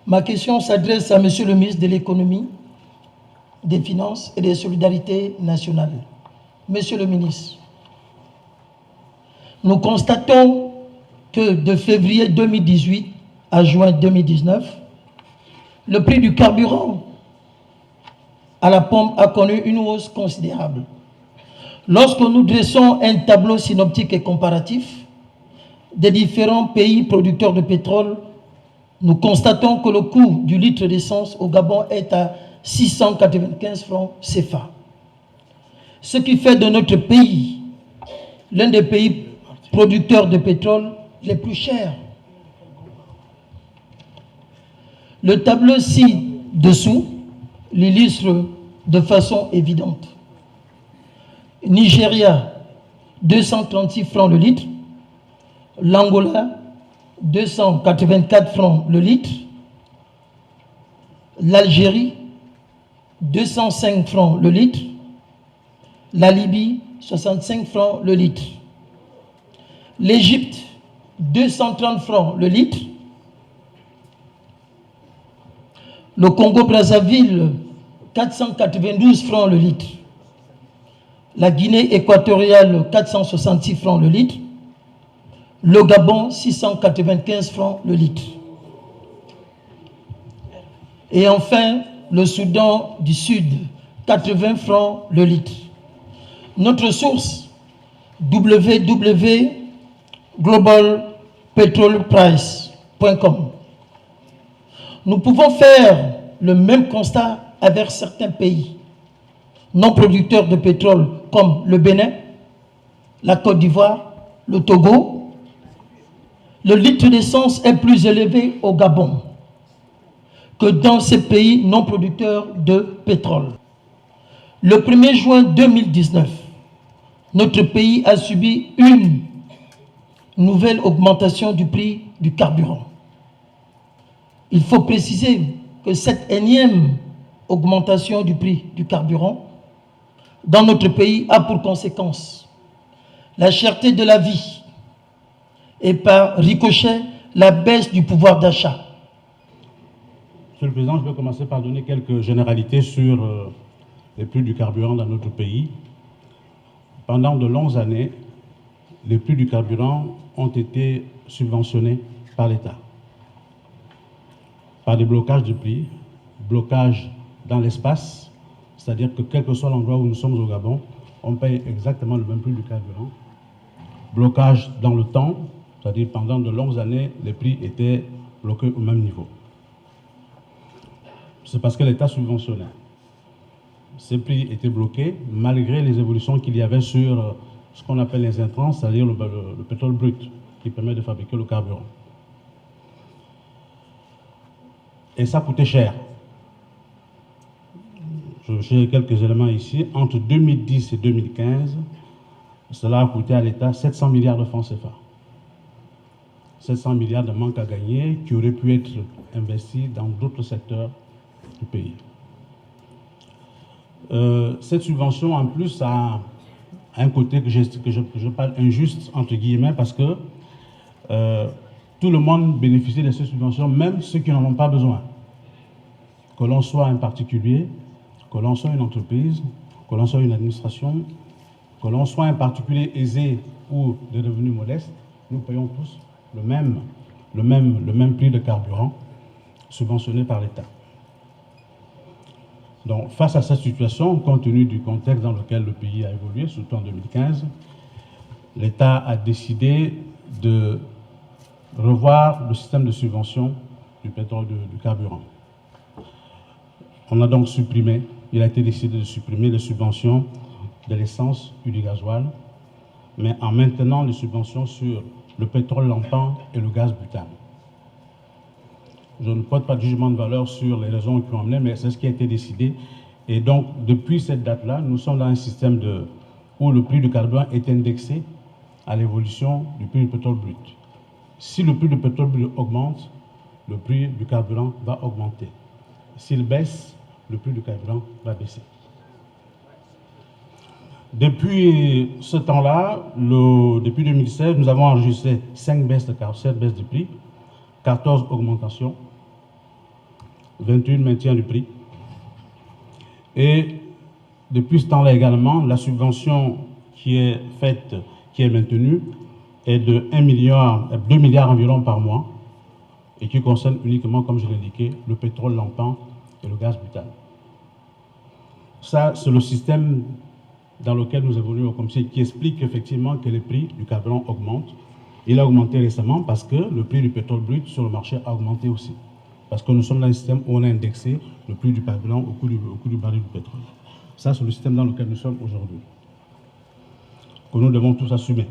Ma question s'adresse à Monsieur le ministre de l'Économie, des Finances et des Solidarités nationales. Monsieur le ministre, nous constatons que de février 2018 à juin 2019, le prix du carburant à la pompe a connu une hausse considérable. Lorsque nous dressons un tableau synoptique et comparatif des différents pays producteurs de pétrole, nous constatons que le coût du litre d'essence au Gabon est à 695 francs CFA. Ce qui fait de notre pays l'un des pays producteurs de pétrole les plus chers. Le tableau ci-dessous l'illustre de façon évidente. Nigeria, 236 francs le litre. L'Angola, 284 francs le litre. L'Algérie, 205 francs le litre. La Libye, 65 francs le litre. L'Égypte, 230 francs le litre. Le Congo-Brazzaville, 492 francs le litre. La Guinée équatoriale, 466 francs le litre. Le Gabon, 695 francs le litre. Et enfin, le Soudan du Sud, 80 francs le litre. Notre source, www.globalpetroleprice.com. Nous pouvons faire le même constat avec certains pays non producteurs de pétrole comme le Bénin, la Côte d'Ivoire, le Togo. Le litre d'essence est plus élevé au Gabon que dans ces pays non producteurs de pétrole. Le 1er juin 2019, notre pays a subi une nouvelle augmentation du prix du carburant. Il faut préciser que cette énième augmentation du prix du carburant dans notre pays a pour conséquence la cherté de la vie et par ricochet la baisse du pouvoir d'achat. Monsieur le Président, je vais commencer par donner quelques généralités sur les prix du carburant dans notre pays. Pendant de longues années, les prix du carburant ont été subventionnés par l'État, par des blocages de prix, blocages dans l'espace, c'est-à-dire que quel que soit l'endroit où nous sommes au Gabon, on paye exactement le même prix du carburant. Blocage dans le temps, c'est-à-dire pendant de longues années, les prix étaient bloqués au même niveau. C'est parce que l'État subventionnait. Ces prix étaient bloqués malgré les évolutions qu'il y avait sur ce qu'on appelle les intrants, c'est-à-dire le pétrole brut qui permet de fabriquer le carburant. Et ça coûtait cher. J'ai quelques éléments ici. Entre 2010 et 2015, cela a coûté à l'État 700 milliards de francs CFA. 700 milliards de manque à gagner qui auraient pu être investis dans d'autres secteurs du pays. Cette subvention, en plus, a un côté que je parle injuste, entre guillemets, parce que tout le monde bénéficie de ces subventions, même ceux qui n'en ont pas besoin. Que l'on soit un particulier, que l'on soit une entreprise, que l'on soit une administration, que l'on soit un particulier aisé ou de revenus modestes, nous payons tous le même prix de carburant subventionné par l'État. Donc, face à cette situation, compte tenu du contexte dans lequel le pays a évolué, surtout en 2015, l'État a décidé de revoir le système de subvention du pétrole, du carburant. On a donc supprimé, il a été décidé de supprimer les subventions de l'essence et du gasoil, mais en maintenant les subventions sur le pétrole lampant et le gaz butane. Je ne porte pas de jugement de valeur sur les raisons qui ont amené, mais c'est ce qui a été décidé. Et donc, depuis cette date-là, nous sommes dans un système où le prix du carburant est indexé à l'évolution du prix du pétrole brut. Si le prix du pétrole brut augmente, le prix du carburant va augmenter. S'il baisse, le prix du carburant va baisser. Depuis ce temps-là, depuis 2016, nous avons enregistré 7 baisses de prix, 14 augmentations. 21 maintien du prix. Et depuis ce temps-là également, la subvention qui est faite, qui est maintenue, est de 2 milliards environ par mois et qui concerne uniquement, comme je l'ai indiqué, le pétrole lampant et le gaz butane. Ça, c'est le système dans lequel nous évoluons comme ça, qui explique effectivement que les prix du carburant augmentent. Il a augmenté récemment parce que le prix du pétrole brut sur le marché a augmenté aussi. Parce que nous sommes dans un système où on a indexé le prix du carburant au coût du baril du pétrole. Ça, c'est le système dans lequel nous sommes aujourd'hui, que nous devons tous assumer.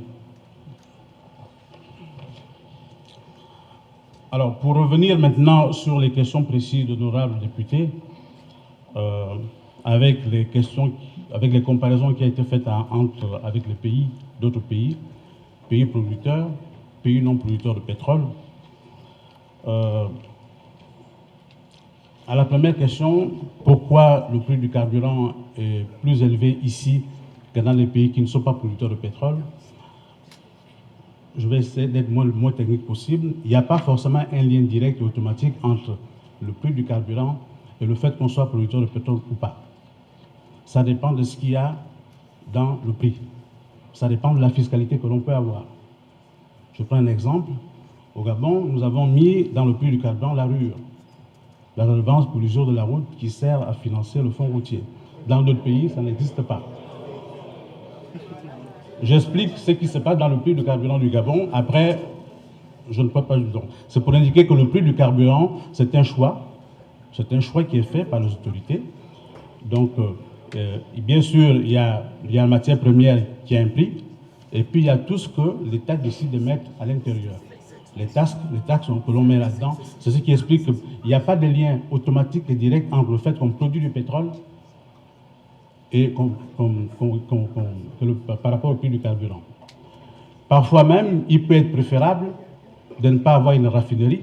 Alors, pour revenir maintenant sur les questions précises d'honorables députés, avec les comparaisons qui ont été faites avec les pays, d'autres pays, pays producteurs, pays non producteurs de pétrole. À la première question, pourquoi le prix du carburant est plus élevé ici que dans les pays qui ne sont pas producteurs de pétrole? Je vais essayer d'être le moins technique possible. Il n'y a pas forcément un lien direct et automatique entre le prix du carburant et le fait qu'on soit producteur de pétrole ou pas. Ça dépend de ce qu'il y a dans le prix. Ça dépend de la fiscalité que l'on peut avoir. Je prends un exemple. Au Gabon, nous avons mis dans le prix du carburant la RUR, la redevance pour l'usure de la route qui sert à financer le fonds routier. Dans d'autres pays, ça n'existe pas. J'explique ce qui se passe dans le prix du carburant du Gabon. Après, je ne peux pas... C'est pour indiquer que le prix du carburant, c'est un choix. C'est un choix qui est fait par les autorités. Donc, bien sûr, il y a la matière première qui a un prix. Et puis, il y a tout ce que l'État décide de mettre à l'intérieur. Les taxes que l'on met là-dedans, c'est ce qui explique qu'il n'y a pas de lien automatique et direct entre le fait qu'on produit du pétrole et par rapport au prix du carburant. Parfois même, il peut être préférable de ne pas avoir une raffinerie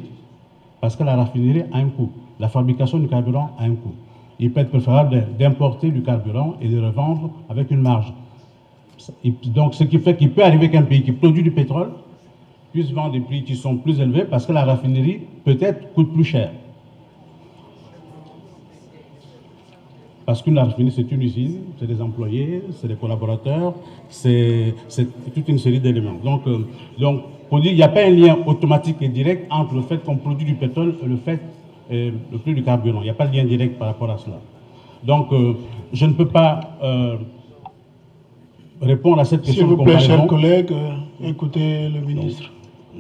parce que la raffinerie a un coût. La fabrication du carburant a un coût. Il peut être préférable d'importer du carburant et de le revendre avec une marge. Donc, ce qui fait qu'il peut arriver qu'un pays qui produit du pétrole puisse vendre des prix qui sont plus élevés parce que la raffinerie, peut-être, coûte plus cher. Parce qu'une raffinerie, c'est une usine, c'est des employés, c'est des collaborateurs, c'est toute une série d'éléments. Donc, pour dire qu'il n'y a pas un lien automatique et direct entre le fait qu'on produit du pétrole et le prix du carburant. Il n'y a pas de lien direct par rapport à cela. Donc, je ne peux pas répondre à cette question de comparaison. S'il vous plaît, chers collègues, écoutez le ministre.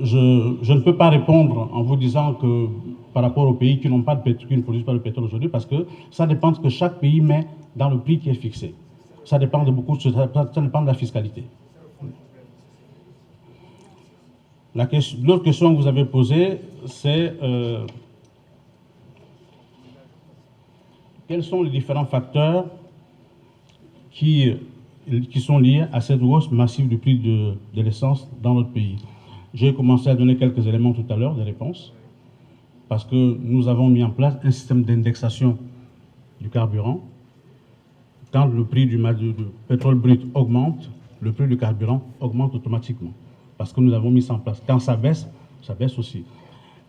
Je ne peux pas répondre en vous disant que par rapport aux pays qui n'ont pas de pétrole, qui ne produisent pas de pétrole aujourd'hui, parce que ça dépend de ce que chaque pays met dans le prix qui est fixé. Ça dépend de beaucoup de choses, ça dépend de la fiscalité. L'autre question que vous avez posée, c'est quels sont les différents facteurs qui sont liés à cette hausse massive du prix de l'essence dans notre pays. J'ai commencé à donner quelques éléments tout à l'heure, des réponses, parce que nous avons mis en place un système d'indexation du carburant. Quand le prix du pétrole brut augmente, le prix du carburant augmente automatiquement, parce que nous avons mis ça en place. Quand ça baisse aussi.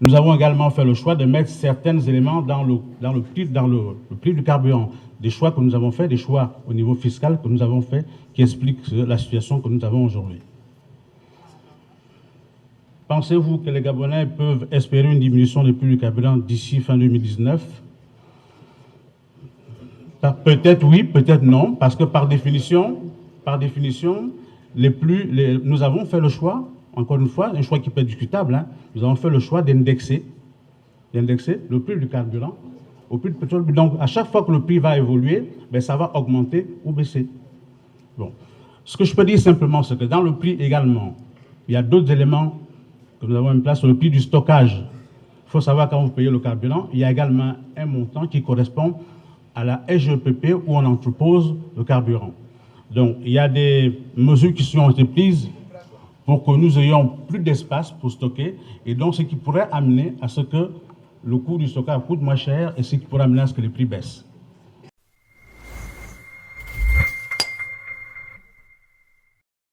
Nous avons également fait le choix de mettre certains éléments dans le prix du carburant. Des choix que nous avons fait, des choix au niveau fiscal que nous avons fait, qui expliquent la situation que nous avons aujourd'hui. Pensez-vous que les Gabonais peuvent espérer une diminution des prix du carburant d'ici fin 2019? Peut-être oui, peut-être non, parce que par définition, nous avons fait le choix, encore une fois, un choix qui peut être discutable, hein, nous avons fait le choix d'indexer le prix du carburant au prix du pétrole. Donc, à chaque fois que le prix va évoluer, ben, ça va augmenter ou baisser. Bon. Ce que je peux dire simplement, c'est que dans le prix également, il y a d'autres éléments que nous avons mis en place sur le prix du stockage. Il faut savoir quand vous payez le carburant, il y a également un montant qui correspond à la SGPP où on entrepose le carburant. Donc, il y a des mesures qui ont été prises pour que nous ayons plus d'espace pour stocker, et donc ce qui pourrait amener à ce que le coût du stockage coûte moins cher et ce qui pourrait amener à ce que les prix baissent.